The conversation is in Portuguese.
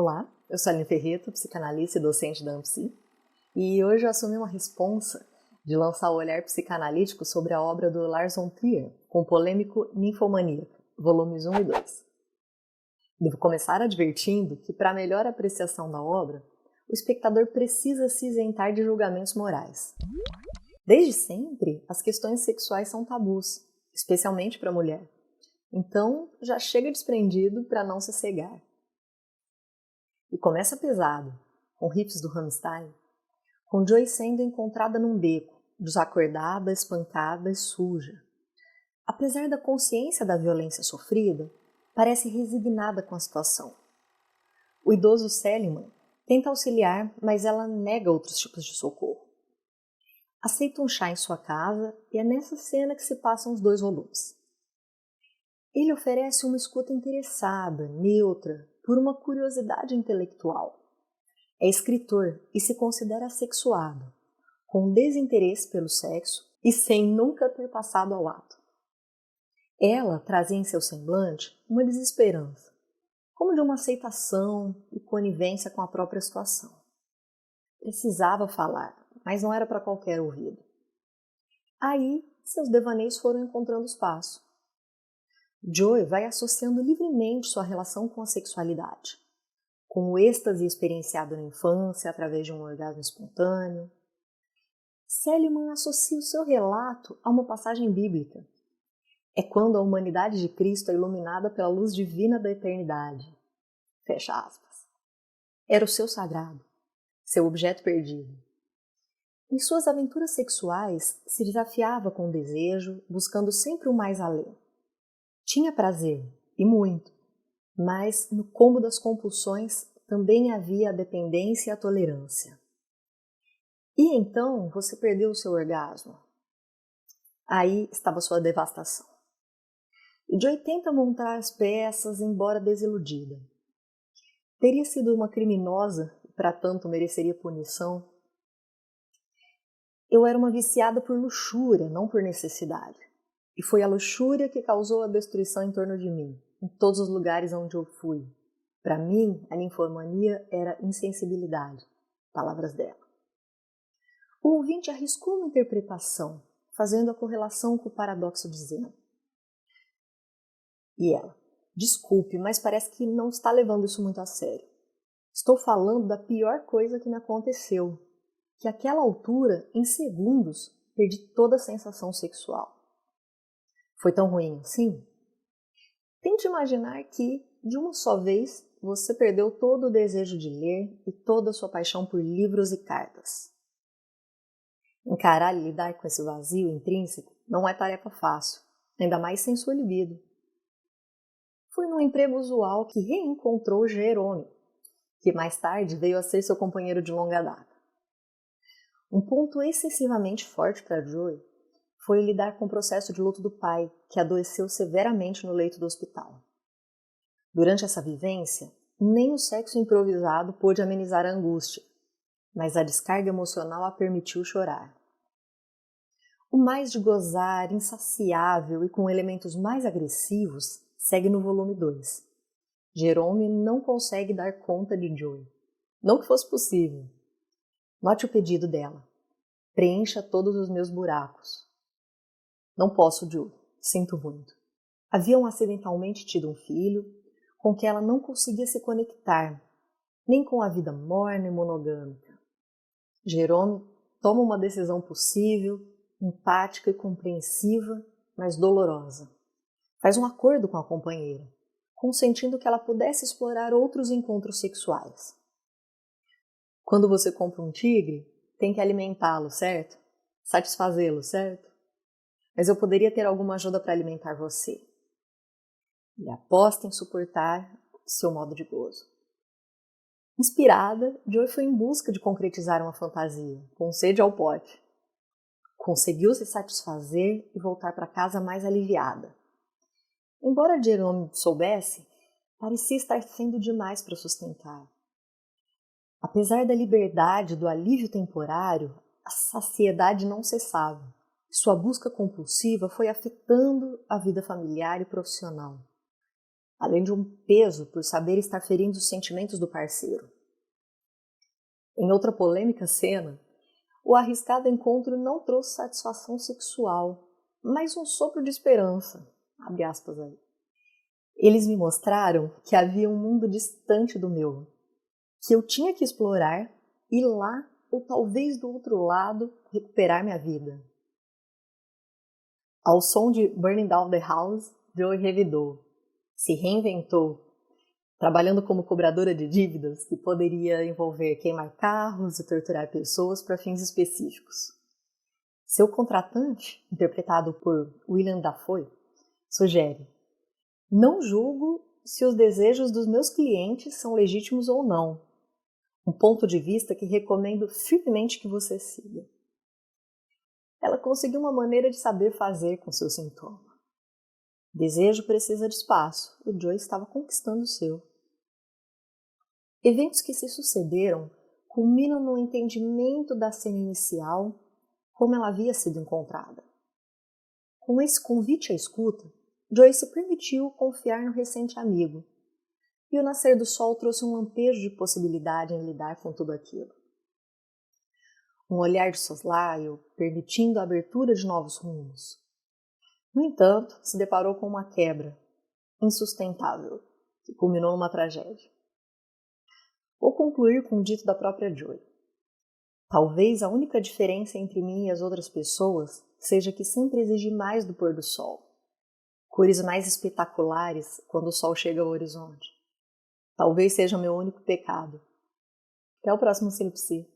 Olá, eu sou a Aline Ferreto, psicanalista e docente da AMPSI, e hoje eu assumi uma responsa de lançar o olhar psicanalítico sobre a obra do Lars von Trier, com o polêmico Ninfomaníaca, volumes 1 e 2. Devo começar advertindo que, para melhor apreciação da obra, o espectador precisa se isentar de julgamentos morais. Desde sempre, as questões sexuais são tabus, especialmente para a mulher, então já chega desprendido para não se cegar. E começa pesado, com riffs do Rammstein, com Joy sendo encontrada num beco, desacordada, espancada e suja. Apesar da consciência da violência sofrida, parece resignada com a situação. O idoso Seligman tenta auxiliar, mas ela nega outros tipos de socorro. Aceita um chá em sua casa e é nessa cena que se passam os 2 volumes. Ele oferece uma escuta interessada, neutra, por uma curiosidade intelectual. É escritor e se considera assexuado, com desinteresse pelo sexo e sem nunca ter passado ao ato. Ela trazia em seu semblante uma desesperança, como de uma aceitação e conivência com a própria situação. Precisava falar, mas não era para qualquer ouvido. Aí, seus devaneios foram encontrando espaço. Joy vai associando livremente sua relação com a sexualidade, com o êxtase experienciado na infância através de um orgasmo espontâneo. Seligman associa o seu relato a uma passagem bíblica. É quando a humanidade de Cristo é iluminada pela luz divina da eternidade. Fecha aspas. Era o seu sagrado, seu objeto perdido. Em suas aventuras sexuais, se desafiava com desejo, buscando sempre o mais além. Tinha prazer, e muito, mas no combo das compulsões também havia a dependência e a tolerância. E então você perdeu o seu orgasmo. Aí estava sua devastação. E Joy tenta montar as peças, embora desiludida. Teria sido uma criminosa e para tanto mereceria punição? Eu era uma viciada por luxúria, não por necessidade. E foi a luxúria que causou a destruição em torno de mim, em todos os lugares onde eu fui. Para mim, a ninfomania era insensibilidade. Palavras dela. O ouvinte arriscou uma interpretação, fazendo a correlação com o paradoxo de Zeno. E ela, desculpe, mas parece que não está levando isso muito a sério. Estou falando da pior coisa que me aconteceu, que àquela altura, em segundos, perdi toda a sensação sexual. Foi tão ruim assim? Tente imaginar que, de uma só vez, você perdeu todo o desejo de ler e toda a sua paixão por livros e cartas. Encarar e lidar com esse vazio intrínseco não é tarefa fácil, ainda mais sem sua libido. Foi num emprego usual que reencontrou Jerome, que mais tarde veio a ser seu companheiro de longa data. Um ponto excessivamente forte para Joy foi lidar com o processo de luto do pai, que adoeceu severamente no leito do hospital. Durante essa vivência, nem o sexo improvisado pôde amenizar a angústia, mas a descarga emocional a permitiu chorar. O mais de gozar, insaciável e com elementos mais agressivos, segue no volume 2. Jerome não consegue dar conta de Joy. Não que fosse possível. Note o pedido dela. Preencha todos os meus buracos. Não posso, Joy. Sinto muito. Haviam acidentalmente tido um filho, com que ela não conseguia se conectar, nem com a vida morna e monogâmica. Jerome toma uma decisão possível, empática e compreensiva, mas dolorosa. Faz um acordo com a companheira, consentindo que ela pudesse explorar outros encontros sexuais. Quando você compra um tigre, tem que alimentá-lo, certo? Satisfazê-lo, certo? Mas eu poderia ter alguma ajuda para alimentar você. E aposta em suportar seu modo de gozo. Inspirada, Joy foi em busca de concretizar uma fantasia, com sede ao pote. Conseguiu se satisfazer e voltar para casa mais aliviada. Embora Jerome soubesse, parecia estar sendo demais para sustentar. Apesar da liberdade e do alívio temporário, a saciedade não cessava. Sua busca compulsiva foi afetando a vida familiar e profissional. além de um peso por saber estar ferindo os sentimentos do parceiro. Em outra polêmica cena, o arriscado encontro não trouxe satisfação sexual, mas um sopro de esperança. Abre aspas aí. Eles me mostraram que havia um mundo distante do meu, que eu tinha que explorar e lá, ou talvez do outro lado, recuperar minha vida. Ao som de Burning Down the House, Joey revidou, se reinventou, trabalhando como cobradora de dívidas, que poderia envolver queimar carros e torturar pessoas para fins específicos. Seu contratante, interpretado por William Dafoe, sugere: não julgo se os desejos dos meus clientes são legítimos ou não. Um ponto de vista que recomendo firmemente que você siga. Ela conseguiu uma maneira de saber fazer com seu sintoma. Desejo precisa de espaço, e Joey estava conquistando o seu. Eventos que se sucederam culminam no entendimento da cena inicial, como ela havia sido encontrada. Com esse convite à escuta, Joey se permitiu confiar no recente amigo, e o nascer do sol trouxe um lampejo de possibilidade em lidar com tudo aquilo. Um olhar de soslaio, permitindo a abertura de novos rumos. No entanto, se deparou com uma quebra insustentável, que culminou numa tragédia. Vou concluir com o dito da própria Joey. Talvez a única diferença entre mim e as outras pessoas seja que sempre exigi mais do pôr do sol. Cores mais espetaculares quando o sol chega ao horizonte. Talvez seja o meu único pecado. Até o próximo Sinopse.